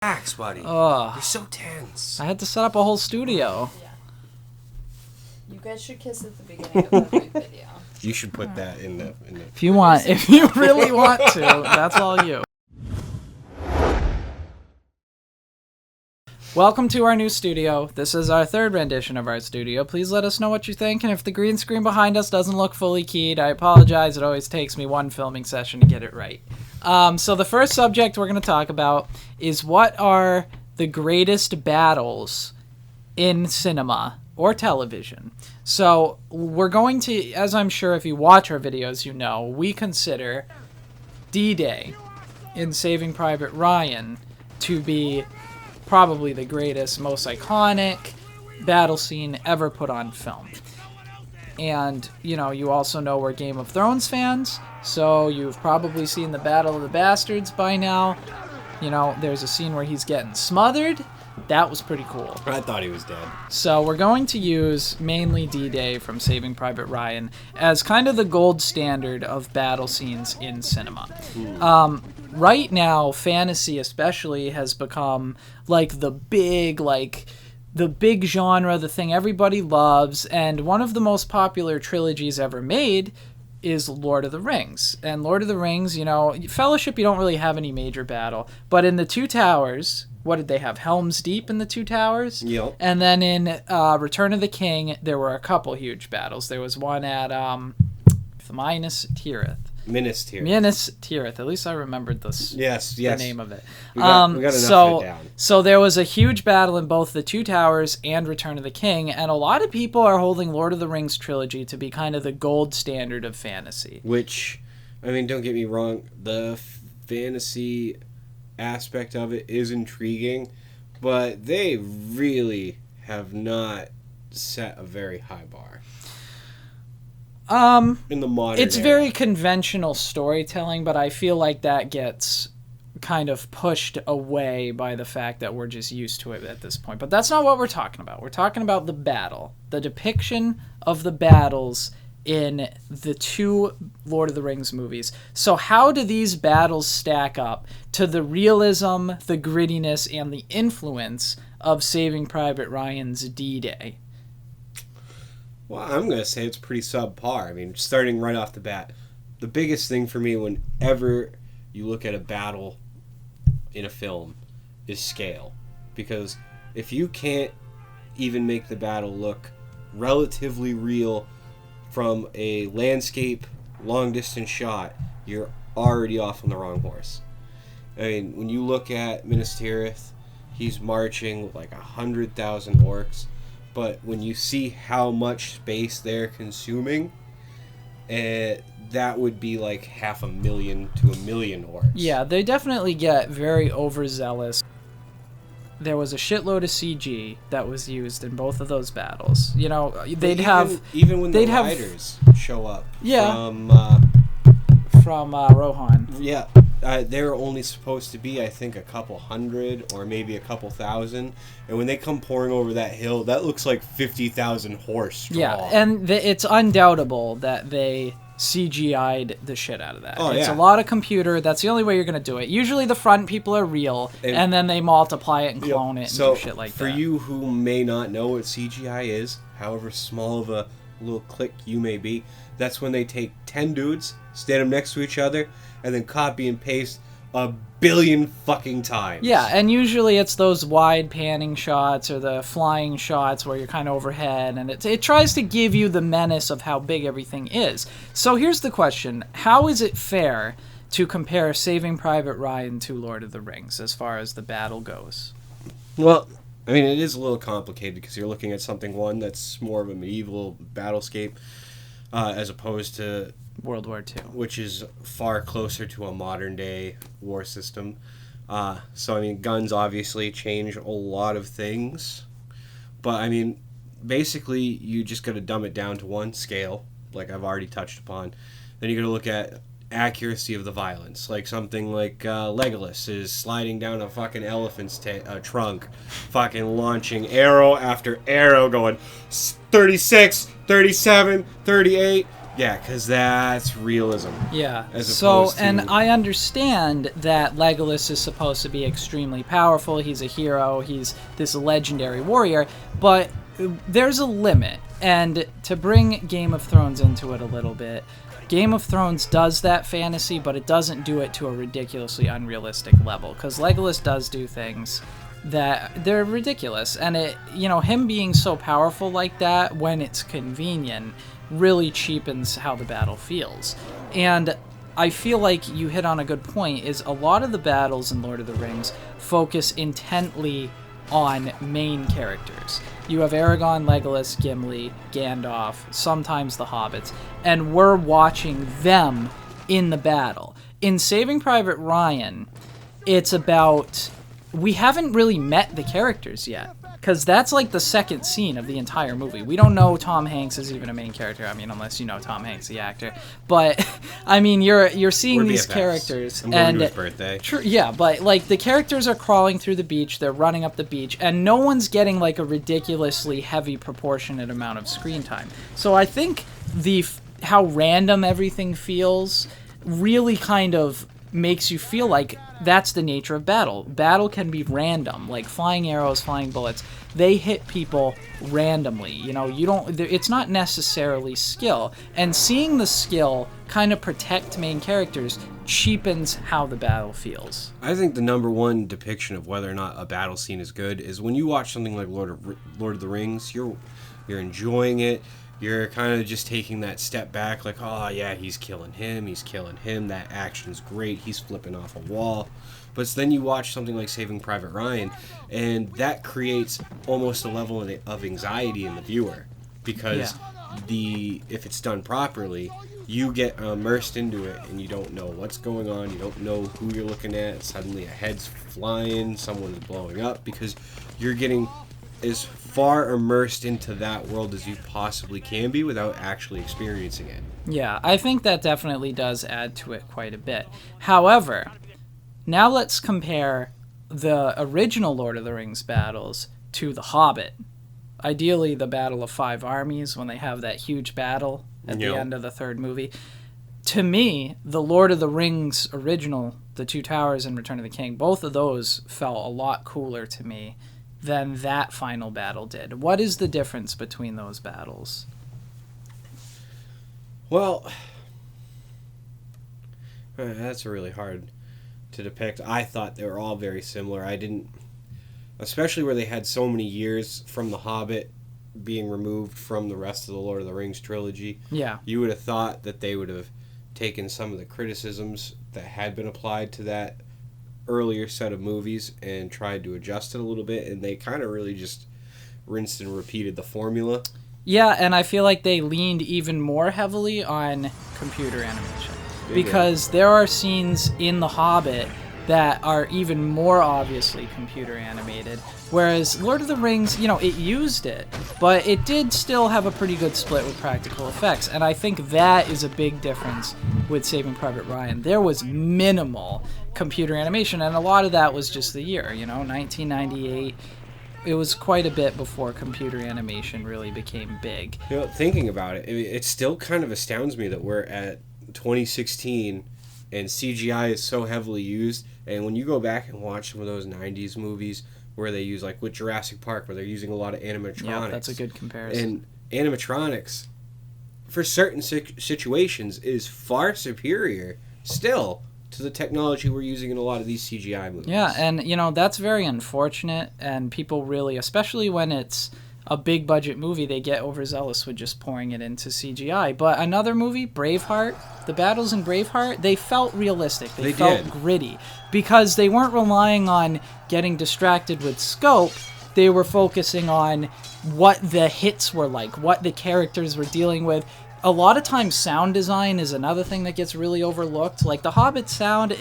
Relax, buddy. Ugh. You're so tense. I had to set up a whole studio. Yeah. You guys should kiss at the beginning of every video. You should put that in the. If you really want to, that's all you. Welcome to our new studio. This is our third rendition of our studio. Please let us know what you think, and if the green screen behind us doesn't look fully keyed, I apologize. It always takes me one filming session to get it right. So the first subject we're going to talk about is what are the greatest battles in cinema or television. So we're going to, as I'm sure if you watch our videos you know, we consider D-Day in Saving Private Ryan to be probably the greatest, most iconic battle scene ever put on film. And, you know, you also know we're Game of Thrones fans, so you've probably seen the Battle of the Bastards by now. You know, there's a scene where he's getting smothered. That was pretty cool. I thought he was dead. So we're going to use mainly D-Day from Saving Private Ryan as kind of the gold standard of battle scenes in cinema. Right now, fantasy especially has become like the big genre, the thing everybody loves, and one of the most popular trilogies ever made is Lord of the Rings. And Lord of the Rings, you know, Fellowship, you don't really have any major battle, but in the Two Towers, what did they have? Helm's Deep in the Two Towers? Yep. And then in Return of the King, there were a couple huge battles. There was one at Minas Tirith. Minas Tirith. At least I remembered this. Yes. The name of it. We got enough of it down. So there was a huge battle in both the Two Towers and Return of the King, and a lot of people are holding Lord of the Rings trilogy to be kind of the gold standard of fantasy. Which, I mean, don't get me wrong, the fantasy aspect of it is intriguing, but they really have not set a very high bar. In the modern It's era. very conventional storytelling, but I feel like that gets kind of pushed away by the fact that we're just used to it at this point. But that's not what we're talking about. We're talking about the battle, the depiction of the battles in the two Lord of the Rings movies. So how do these battles stack up to the realism, the grittiness, and the influence of Saving Private Ryan's D-Day? Well, I'm going to say it's pretty subpar. I mean, starting right off the bat, the biggest thing for me whenever you look at a battle in a film is scale. Because if you can't even make the battle look relatively real from a landscape, long-distance shot, you're already off on the wrong horse. I mean, when you look at Minas Tirith, he's marching like 100,000 orcs. But when you see how much space they're consuming, that would be like 500,000 to 1 million orcs. Yeah, they definitely get very overzealous. There was a shitload of CG that was used in both of those battles. You know, even when the riders show up. Yeah. From Rohan. Yeah. They're only supposed to be, I think, a couple hundred or maybe a couple thousand. And when they come pouring over that hill, that looks like 50,000 horse strong. Yeah, and it's undoubtable that they CGI'd the shit out of that. Oh, it's yeah. a lot of computer. That's the only way you're going to do it. Usually the front people are real, and then they multiply it and clone it and do shit like that. For you who may not know what CGI is, however small of a little click you may be, that's when they take 10 dudes, stand them next to each other, and then copy and paste 1 billion fucking times. Yeah, and usually it's those wide panning shots or the flying shots where you're kind of overhead, and it tries to give you the menace of how big everything is. So here's the question. How is it fair to compare Saving Private Ryan to Lord of the Rings as far as the battle goes? Well, I mean, it is a little complicated because you're looking at something, one, that's more of a medieval battlescape as opposed to World War II. Which is far closer to a modern-day war system. So, I mean, guns obviously change a lot of things. But, I mean, basically, you just got to dumb it down to one scale, like I've already touched upon. Then you got to look at accuracy of the violence. Like something like Legolas is sliding down a fucking elephant's trunk, fucking launching arrow after arrow, going 36, 37, 38, Yeah, because that's realism. Yeah. As So, opposed to- and I understand that Legolas is supposed to be extremely powerful. He's a hero. He's this legendary warrior. But there's a limit. And to bring Game of Thrones into it a little bit, Game of Thrones does that fantasy, but it doesn't do it to a ridiculously unrealistic level. Because Legolas does do things that they're ridiculous. And it, him being so powerful like that when it's convenient really cheapens how the battle feels. And I feel like you hit on a good point, is a lot of the battles in Lord of the Rings focus intently on main characters. You have Aragorn, Legolas, Gimli, Gandalf, sometimes the Hobbits, and we're watching them in the battle. In Saving Private Ryan, it's about, we haven't really met the characters yet. Because that's like the second scene of the entire movie. We don't know Tom Hanks is even a main character. I mean, unless you know Tom Hanks, the actor. But I mean, you're seeing these characters. I'm going to his birthday. True, yeah, but like the characters are crawling through the beach. They're running up the beach, and no one's getting like a ridiculously heavy proportionate amount of screen time. So I think how random everything feels really kind of makes you feel like that's the nature of battle. Battle can be random, like flying arrows, flying bullets. They hit people randomly. It's not necessarily skill. And seeing the skill kind of protect main characters cheapens how the battle feels. I think the number one depiction of whether or not a battle scene is good is when you watch something like Lord of the Rings, you're enjoying it. You're kind of just taking that step back, like, oh, yeah, he's killing him, that action's great, he's flipping off a wall. But then you watch something like Saving Private Ryan, and that creates almost a level of anxiety in the viewer. Because if it's done properly, you get immersed into it, and you don't know what's going on, you don't know who you're looking at, suddenly a head's flying, someone's blowing up, because you're getting as far immersed into that world as you possibly can be without actually experiencing it. Yeah, I think that definitely does add to it quite a bit. However, now let's compare the original Lord of the Rings battles to The Hobbit. Ideally, the Battle of Five Armies, when they have that huge battle at the end of the third movie. To me, the Lord of the Rings original, The Two Towers and Return of the King, both of those felt a lot cooler to me than that final battle did. What is the difference between those battles? Well, that's really hard to depict. I thought they were all very similar. Especially where they had so many years from The Hobbit being removed from the rest of the Lord of the Rings trilogy. Yeah. You would have thought that they would have taken some of the criticisms that had been applied to that earlier set of movies and tried to adjust it a little bit, and they kind of really just rinsed and repeated the formula. Yeah, and I feel like they leaned even more heavily on computer animation. Because there are scenes in The Hobbit that are even more obviously computer animated, whereas Lord of the Rings, it used it, but it did still have a pretty good split with practical effects, and I think that is a big difference with Saving Private Ryan. There was minimal computer animation, and a lot of that was just the year, 1998. It was quite a bit before computer animation really became big. Thinking about it, it still kind of astounds me that we're at 2016 and CGI is so heavily used. And when you go back and watch some of those 90s movies where they use, like with Jurassic Park, where they're using a lot of animatronics. Yeah, that's a good comparison. And animatronics, for certain situations, is far superior still to the technology we're using in a lot of these CGI movies. Yeah, and, that's very unfortunate. And people really, especially when it's a big budget movie, they get overzealous with just pouring it into CGI. But another movie, Braveheart, the battles in Braveheart, they felt realistic. They felt gritty because they weren't relying on getting distracted with scope. They were focusing on what the hits were like, what the characters were dealing with. A lot of times sound design is another thing that gets really overlooked. Like the Hobbit sound,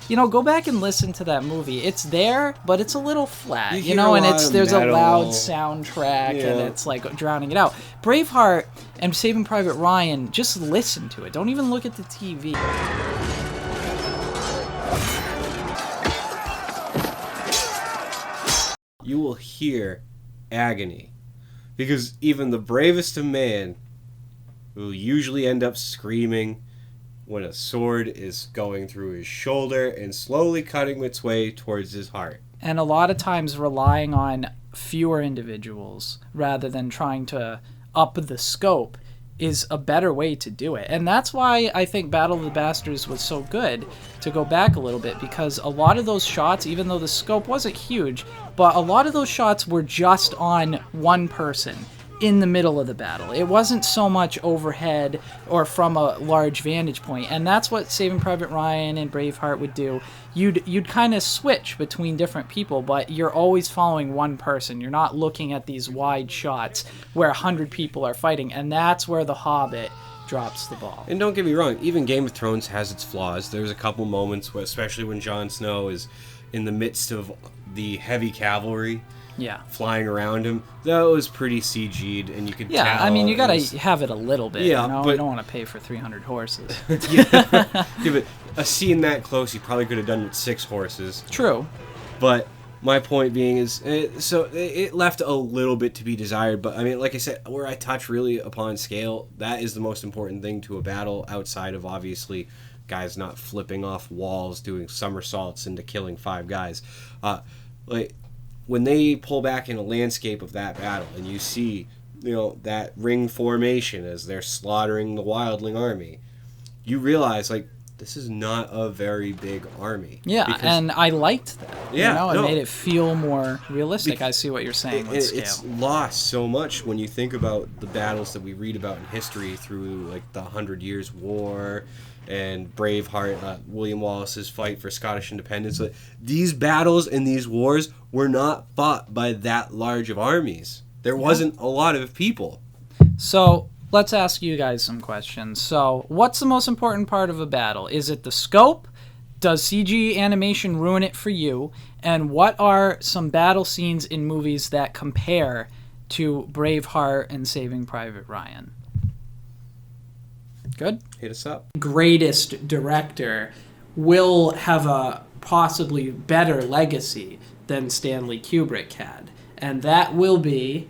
go back and listen to that movie. It's there, but it's a little flat, and there's a loud soundtrack, and it's like drowning it out. Braveheart and Saving Private Ryan, just listen to it. Don't even look at the TV. You will hear agony, because even the bravest of man who usually end up screaming when a sword is going through his shoulder and slowly cutting its way towards his heart. And a lot of times relying on fewer individuals rather than trying to up the scope is a better way to do it. And that's why I think Battle of the Bastards was so good, to go back a little bit, because a lot of those shots, even though the scope wasn't huge, but a lot of those shots were just on one person in the middle of the battle. It wasn't so much overhead or from a large vantage point, and that's what Saving Private Ryan and Braveheart would do. You'd kind of switch between different people, but you're always following one person. You're not looking at these wide shots where 100 people are fighting, and that's where The Hobbit drops the ball. And don't get me wrong, even Game of Thrones has its flaws. There's a couple moments, where, especially when Jon Snow is in the midst of the heavy cavalry, Yeah. flying around him, that was pretty CG'd, and you could tell. Yeah, I mean, you gotta it was- have it a little bit. Yeah, you know? but- You don't want to pay for 300 horses. yeah, but a scene that close, you probably could have done with 6 horses. True. But my point being is, it left a little bit to be desired. But I mean, like I said, where I touch really upon scale, that is the most important thing to a battle, outside of obviously guys not flipping off walls, doing somersaults into killing 5 guys. Like when they pull back in a landscape of that battle, and you see, that ring formation as they're slaughtering the wildling army, you realize, like, this is not a very big army. Yeah, Because and I liked that. Yeah, it no. made it feel more realistic. I see what you're saying with scale. it's lost so much when you think about the battles that we read about in history through, like, the 100 Years' War and Braveheart, William Wallace's fight for Scottish independence. Like, these battles and these wars were not fought by that large of armies. There wasn't a lot of people. So let's ask you guys some questions. So what's the most important part of a battle? Is it the scope? Does CG animation ruin it for you? And what are some battle scenes in movies that compare to Braveheart and Saving Private Ryan? Good? Hit us up. Greatest director will have a possibly better legacy than Stanley Kubrick had. And that will be